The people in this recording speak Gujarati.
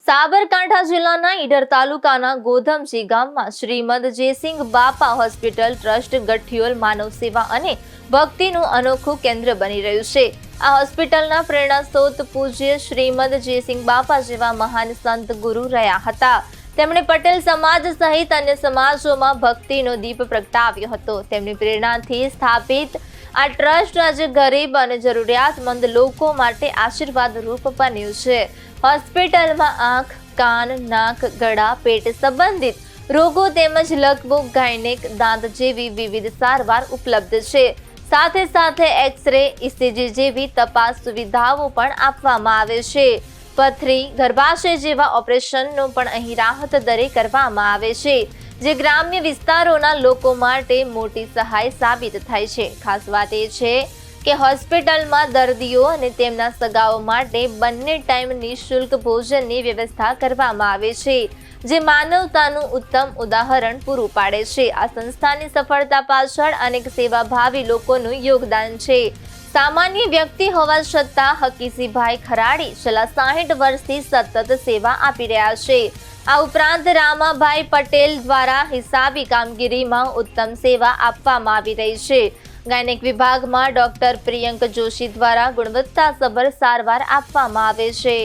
સાબરકાંઠા જિલ્લાના ઈડર તાલુકાના ગોધમસી ગામમાં શ્રીમદ જયસિંહ બાપા હોસ્પિટલ ટ્રસ્ટ ગઠિયોલ માનવ સેવા અને ભક્તિનું અનોખું કેન્દ્ર બની રહ્યું છે। આ હોસ્પિટલના પ્રેરણા સ્ત્રોત પૂજ્ય શ્રીમદ જયસિંહ બાપા જેવા મહાન સંત ગુરુ રહ્યા હતા। તેમણે પટેલ સમાજ સહિત અન્ય સમાજોમાં ભક્તિનો દીપ પ્રગટાવ્યો હતો। તેમની પ્રેરણાથી સ્થાપિત આ ટ્રસ્ટ આજે ગરીબ અને જરૂરિયાતમંદ લોકો માટે આશીર્વાદ રૂપ બન્યું છે। હોસ્પિટલમાં આંખ, કાન, નાક, ગળા, પેટ સંબંધિત રોગો તેમજ લકવો, ગાયનેક, દાંત જેવી વિવિધ સારવાર ઉપલબ્ધ છે। સાથે સાથે એક્સ-રે, ઇસીજી જેવી તપાસ સુવિધાઓ પણ આપવામાં આવે છે। પથરી, ગર્ભાશય જેવા ઓપરેશનનો પણ અહીં રાહત દરે કરવામાં આવે છે, જે ગ્રામ્ય વિસ્તારોના લોકો માટે મોટી સહાય સાબિત થાય છે। ખાસ વાત એ છે કે હોસ્પિટલમાં દર્દીઓ અને તેમના સગાઓ માટે બંને ટાઈમ નિઃશુલ્ક ભોજનની વ્યવસ્થા કરવામાં આવે છે, જે માનવતાનું ઉત્તમ ઉદાહરણ પૂરું પાડે છે। આ સંસ્થાની સફળતા પાછળ અનેક સેવાભાવી લોકોનું યોગદાન છે। સામાન્ય વ્યક્તિ હોવા છતાં હકીસીભાઈ ખરાડી છેલ્લા 60 વર્ષથી સતત સેવા આપી રહ્યા છે। આ ઉપરાંત રામાભાઈ પટેલ દ્વારા હિસાબી કામગીરીમાં ઉત્તમ સેવા આપવામાં આવી રહી છે। ગાયનેક વિભાગમાં ડોક્ટર પ્રિયંક જોશી દ્વારા ગુણવત્તાસભર સારવાર આપવામાં આવે છે।